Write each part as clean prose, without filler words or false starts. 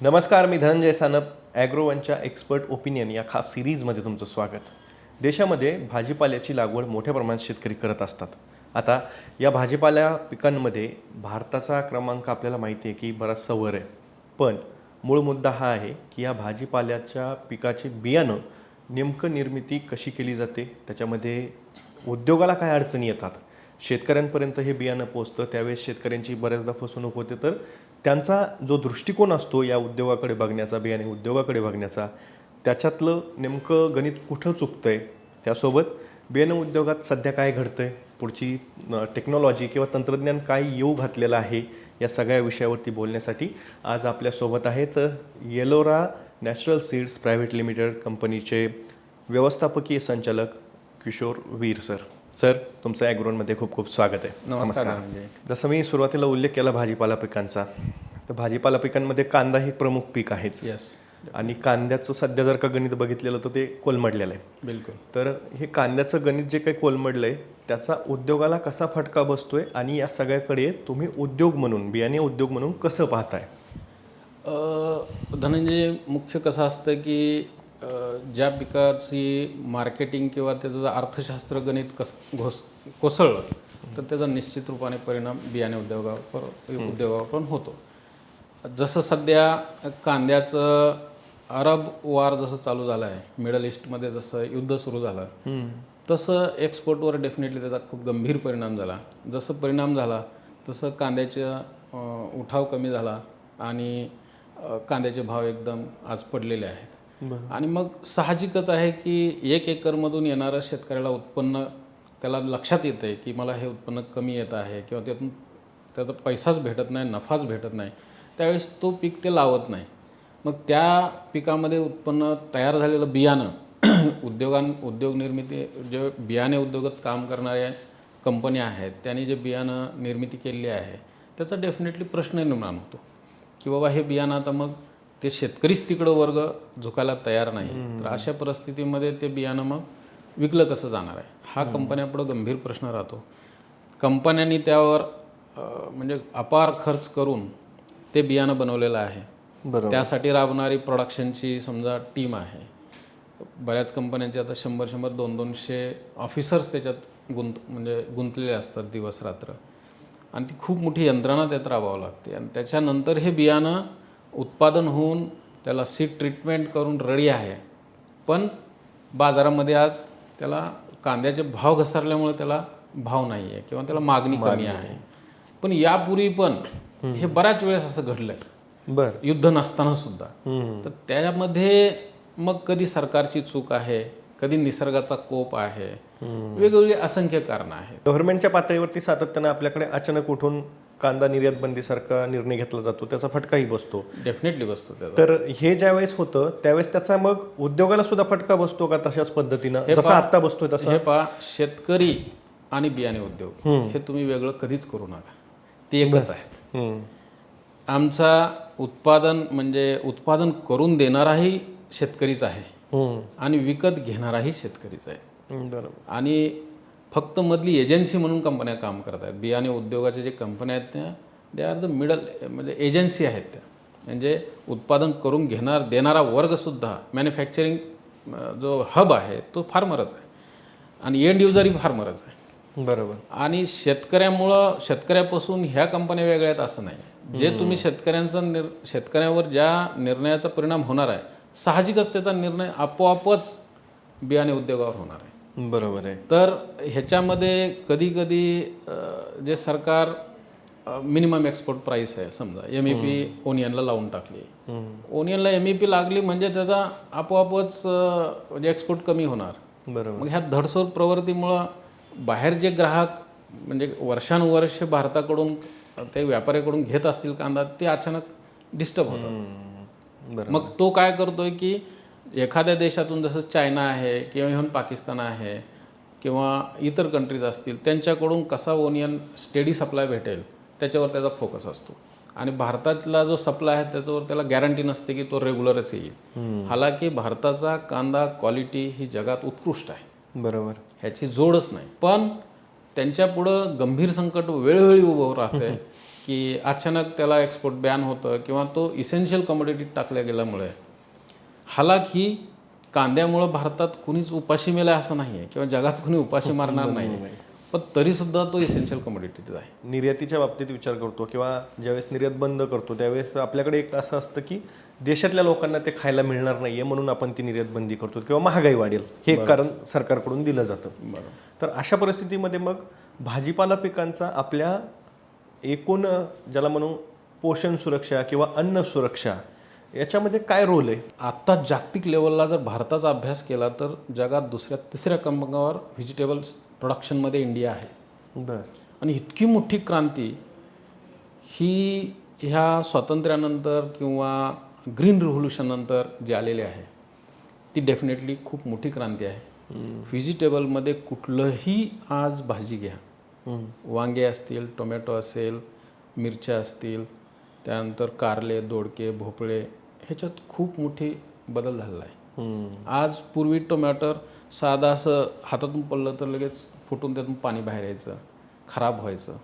नमस्कार, मी Dhananjay Sanap. ॲग्रोवनच्या expert opinion या खास सिरीजमध्ये तुमचं स्वागत. देशामध्ये भाजीपाल्याची लागवड मोठ्या प्रमाणात शेतकरी करत असतात. आता या भाजीपाल्या पिकांमध्ये भारताचा क्रमांक आपल्याला माहिती आहे की बराचसा वर आहे. पण मूळ मुद्दा हा आहे की या भाजीपाल्याच्या पिकाचे बियाणं नेमकं निर्मिती कशी केली जाते, त्याच्यामध्ये उद्योगाला काय अडचणी येतात, शेतकऱ्यांपर्यंत हे बियाणं पोचतं त्यावेळेस शेतकऱ्यांची बऱ्याचदा फसवणूक होते. तर त्यांचा जो दृष्टिकोन असतो या उद्योगाकडे बघण्याचा, बियाणे उद्योगाकडे बघण्याचा, त्याच्यातलं नेमकं गणित कुठं चुकतंय, त्यासोबत बियाणं उद्योगात सध्या काय घडतंय, पुढची टेक्नॉलॉजी किंवा तंत्रज्ञान काय येऊ घातलेलं आहे, या सगळ्या विषयावरती बोलण्यासाठी आज आपल्यासोबत आहेत येलोरा नॅचरल सीड्स प्रायव्हेट लिमिटेड कंपनीचे व्यवस्थापकीय संचालक किशोर वीर सर. सर, तुमचं ॲग्रोनमध्ये खूप खूप स्वागत आहे. नमस्कार. जसं मी सुरुवातीला उल्लेख केला भाजीपाला पिकांचा, तर भाजीपाला पिकांमध्ये कांदा हे प्रमुख पीक आहेच. यस, आणि कांद्याचं सध्या जर का गणित बघितलेलं तर ते कोलमडलेलं आहे. बिलकुल. तर हे कांद्याचं गणित जे काही कोलमडलं आहे त्याचा उद्योगाला कसा फटका बसतोय आणि या सगळ्याकडे तुम्ही उद्योग म्हणून, बियाणे उद्योग म्हणून कसं पाहताय? धनंजय, मुख्य कसं असतं की ज्या पिकाची मार्केटिंग किंवा त्याचं जर अर्थशास्त्र गणित कोसळलं तर त्याचा निश्चित रूपाने परिणाम बियाणे उद्योगावर पण होतो. जसं सध्या कांद्याचं अरब वार जसं चालू झालं आहे, मिडल ईस्टमध्ये जसं युद्ध सुरू झालं, तसं एक्सपोर्टवर डेफिनेटली त्याचा खूप गंभीर परिणाम झाला. जसं परिणाम झाला तसं कांद्याचा उठाव कमी झाला आणि कांद्याचे भाव एकदम आज पडलेले आहेत. आणि मग साहजिकच आहे की 1 एकरमधून येणारं शेतकऱ्याला उत्पन्न त्याला लक्षात येतं आहे की मला हे उत्पन्न कमी येत आहे किंवा त्याचा पैसाच भेटत नाही, नफाच भेटत नाही, त्यावेळेस तो पीक ते लावत नाही. मग त्या पिकामध्ये उत्पन्न तयार झालेलं बियाणं उद्योग निर्मिती, जे बियाणे उद्योगात काम करणाऱ्या कंपन्या आहेत त्यांनी जे बियाणं निर्मिती केलेली आहे त्याचा डेफिनेटली प्रश्न निर्माण होतो की बाबा हे बियाणं आता मग ते शेतकरीच तिकडं वर्ग झुकायला तयार नाही. तर अशा परिस्थितीमध्ये ते बियाणं मग विकलं कसं जाणार आहे, हा कंपन्यापुढं गंभीर प्रश्न राहतो. कंपन्यांनी त्यावर म्हणजे अपार खर्च करून ते बियाणं बनवलेलं आहे. त्यासाठी राबणारी प्रोडक्शनची समजा टीम आहे. बऱ्याच कंपन्यांचे आता 100-100, 200-200 ऑफिसर्स त्याच्यात गुंतलेले असतात दिवस रात्र, आणि ती खूप मोठी यंत्रणा त्यात राबवावं लागते. आणि त्याच्यानंतर हे बियाणं उत्पादन होऊन त्याला सीड ट्रीटमेंट करून रेडी आहे. पण बाजारामध्ये आज त्याला कांद्याचे भाव घसरल्यामुळे त्याला भाव नाही आहे किंवा त्याला मागणी कमी आहे. पण यापूर्वी पण हे बऱ्याच वेळेस असं घडलं आहे, युद्ध नसताना सुद्धा. तर त्यामध्ये मग कधी सरकारची चूक आहे, कधी निसर्गाचा कोप आहे, वेगवेगळी असंख्य कारणं आहेत. गव्हर्नमेंटच्या पातळीवरती सातत्यानं आपल्याकडे अचानक उठून कांदा निर्यात बंदीसारखा निर्णय घेतला जातो, त्याचा फटकाही बसतो. डेफिनेटली बसतो त्याचा. तर हे ज्यावेळेस होतं त्यावेळेस त्याचा मग उद्योगाला सुद्धा फटका बसतो का तशाच पद्धतीनं जसं आत्ता बसतोय तसं? हे पहा, शेतकरी आणि बियाणे उद्योग हे तुम्ही वेगळं कधीच करू नका, ते एकच आहे. आमचा उत्पादन करून देणाराही शेतकरीच आहे आणि विकत घेणाराही शेतकरीच आहे. आणि फक्त मधली एजन्सी म्हणून कंपन्या काम करत आहेत. बियाणे उद्योगाचे जे कंपन्या आहेत त्या दे आर द मिडल, म्हणजे एजन्सी आहेत त्या. म्हणजे उत्पादन करून देणारा वर्गसुद्धा, मॅन्युफॅक्चरिंग जो हब आहे तो फार्मरच आहे आणि एंड युजरही फार्मरच आहे. बरोबर. आणि शेतकऱ्यापासून ह्या कंपन्या वेगळ्या आहेत असं नाही. जे तुम्ही शेतकऱ्यावर ज्या निर्णयाचा परिणाम होणार आहे, साहजिकच त्याचा निर्णय आपोआपच बियाणे उद्योगावर होणार आहे. बरोबर आहे. तर ह्याच्यामध्ये कधी कधी जे सरकार मिनिमम एक्सपोर्ट प्राईस आहे, समजा MEP ओनियनला लावून टाकली, ओनियनला MEP लागली म्हणजे त्याचा आपोआपच म्हणजे एक्सपोर्ट कमी होणार. बरोबर. मग ह्या धडसोड प्रवृत्तीमुळं बाहेर जे ग्राहक म्हणजे वर्षानुवर्ष भारताकडून ते व्यापाऱ्याकडून घेत असतील कांदा, ते अचानक डिस्टर्ब होतात. मग तो काय करतोय की एखाद्या देशातून, जसं चायना आहे किंवा इव्हन पाकिस्तान आहे किंवा इतर कंट्रीज असतील, त्यांच्याकडून कसा ओनियन स्टेडी सप्लाय भेटेल त्याच्यावर त्याचा फोकस असतो. आणि भारतातला जो सप्लाय आहे त्याच्यावर त्याला गॅरंटी नसते की तो रेग्युलरच येईल. हालाकी भारताचा कांदा क्वालिटी ही जगात उत्कृष्ट आहे, बरोबर, ह्याची जोडच नाही. पण त्यांच्यापुढं गंभीर संकट वेळोवेळी उभं राहतंय की अचानक त्याला एक्सपोर्ट बॅन होतं किंवा तो इसेन्शियल कमोडिटीत टाकल्या गेल्यामुळे हालाक ही कांद्यामुळं भारतात कुणीच उपाशी मेलं असं नाही आहे किंवा जगात कुणी उपाशी मारणार नाही, पण तरीसुद्धा तो इसेन्शियल कमोडिटीज आहे. निर्यातीच्या बाबतीत विचार करतो किंवा ज्यावेळेस निर्यात बंद करतो त्यावेळेस आपल्याकडे एक असं असतं की देशातल्या लोकांना ते खायला मिळणार नाहीये म्हणून आपण ती निर्यात बंदी करतो किंवा महागाई वाढेल हे एक कारण सरकारकडून दिलं जातं. तर अशा परिस्थितीमध्ये मग भाजीपाला पिकांचा आपल्या एकूण ज्याला म्हणू पोषण सुरक्षा किंवा अन्न सुरक्षा याच्यामध्ये काय रोल आहे? आत्ता जागतिक लेवलला जर भारताचा अभ्यास केला तर जगात दुसऱ्या तिसऱ्या क्रमांकावर व्हेजिटेबल्स प्रोडक्शनमध्ये इंडिया आहे. बरं. आणि इतकी मोठी क्रांती ही ह्या स्वातंत्र्यानंतर किंवा ग्रीन रिव्होल्युशननंतर जी आलेली आहे ती डेफिनेटली खूप मोठी क्रांती आहे. व्हेजिटेबलमध्ये कुठलंही आज भाजी घ्या, वांगे असतील, टोमॅटो असेल, मिरच्या असतील, त्यानंतर कारले, दोडके, भोपळे ह्याच्यात खूप मोठी बदल झालेला आहे. आज पूर्वी टोमॅटो साधा असं हातातून पडलं तर लगेच फुटून त्यातून पाणी बाहेर यायचं, खराब व्हायचं.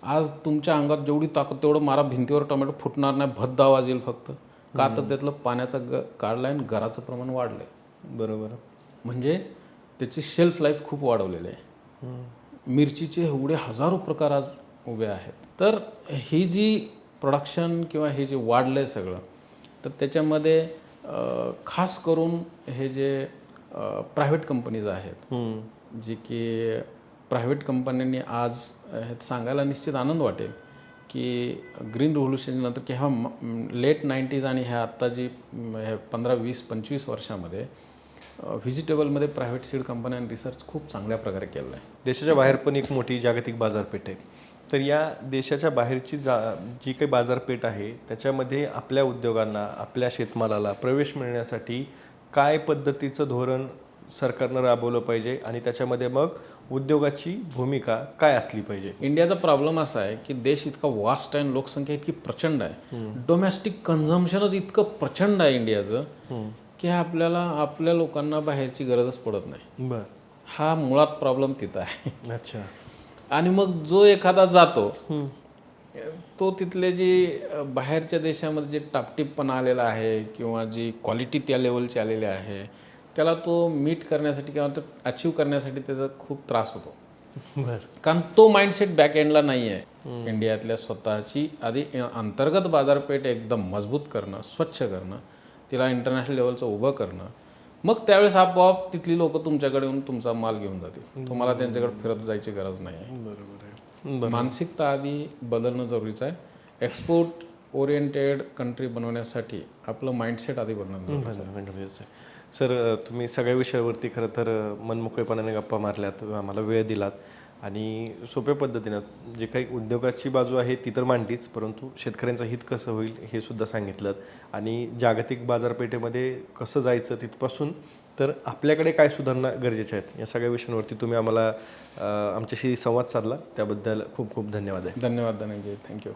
आज तुमच्या अंगात जेवढी ताकद तेवढं मारा, भिंतीवर टोमॅटो फुटणार नाही, भद्दा वाजेल फक्त. का तर त्यातलं पाण्याचा काढला आणि गराचं प्रमाण वाढलंय. बरोबर. म्हणजे त्याची शेल्फ लाईफ खूप वाढवलेली आहे. मिरचीचे एवढे हजारो प्रकार आज उभे आहेत. तर ही जी प्रोडक्शन किंवा हे जे वाढलं आहे सगळं, तर त्याच्यामध्ये खास करून हे जे प्रायव्हेट कंपनीज आहेत, जी की प्रायव्हेट कंपन्यांनी आज हे सांगायला निश्चित आनंद वाटेल की ग्रीन रिव्होल्युशननंतर किंवा लेट 90s आणि ह्या आत्ता जी 15, 20, 25 वर्षामध्ये व्हेजिटेबलमध्ये प्रायव्हेट सीड कंपन्यांनी रिसर्च खूप चांगल्या प्रकारे केलेला आहे. देशाच्या बाहेर पण एक मोठी जागतिक बाजारपेठ आहे. तर या देशाच्या बाहेरची जी काही बाजारपेठ आहे त्याच्यामध्ये आपल्या उद्योगांना, आपल्या शेतमालाला प्रवेश मिळण्यासाठी काय पद्धतीचं धोरण सरकारनं राबवलं पाहिजे आणि त्याच्यामध्ये मग उद्योगाची भूमिका काय असली पाहिजे? इंडियाचा प्रॉब्लेम असा आहे की देश इतका वास्ट आहे, लोकसंख्या इतकी प्रचंड आहे, डोमेस्टिक कन्झम्पशनच इतकं प्रचंड आहे इंडियाचं की आपल्याला आपल्या लोकांना बाहेरची गरजच पडत नाही. बरं. हा मुळात प्रॉब्लेम तिथं आहे. अच्छा. आणि मग जो एखादा जातो तो तिथले जी बाहेरच्या देशामध्ये जे टापटीपपणा आलेला आहे किंवा जी क्वालिटी त्या लेवलची आलेली आहे त्याला तो मीट करण्यासाठी किंवा तो अचीव करण्यासाठी त्याचा खूप त्रास होतो. बरं. कारण तो माइंडसेट बॅक एंडला नाही आहे. इंडियातल्या स्वतःची आधी अंतर्गत बाजारपेठ एकदम मजबूत करणं, स्वच्छ करणं, तिला इंटरनॅशनल लेवलचं उभं करणं, मग त्यावेळेस आपोआप तिथली लोक तुमच्याकडे येऊन तुमचा माल घेऊन जातील. तुम्हाला त्यांच्याकडे फिरत जायची गरज नाही आहे. बरोबर आहे. मानसिकता आधी बदलणं जरुरीचं आहे. एक्सपोर्ट ओरिएंटेड कंट्री बनवण्यासाठी आपलं माइंडसेट आधी बदलणं गरजेचं आहे. सर, तुम्ही सगळ्या विषयावरती खरं तर मनमोकळेपणाने गप्पा मारल्यात, आम्हाला वेळ दिलात आणि सोप्या पद्धतीनं जे काही उद्योगाची बाजू आहे ती तर मांडलीच, परंतु शेतकऱ्यांचं हित कसं होईल हे सुद्धा सांगितलं आणि जागतिक बाजारपेठेमध्ये कसं जायचं तिथपासून तर आपल्याकडे काय सुधारणा गरजेच्या आहेत या सगळ्या विषयांवरती तुम्ही आम्हाला आमच्याशी संवाद साधला त्याबद्दल खूप खूप धन्यवाद आहे. धन्यवाद धनंजय. थँक्यू.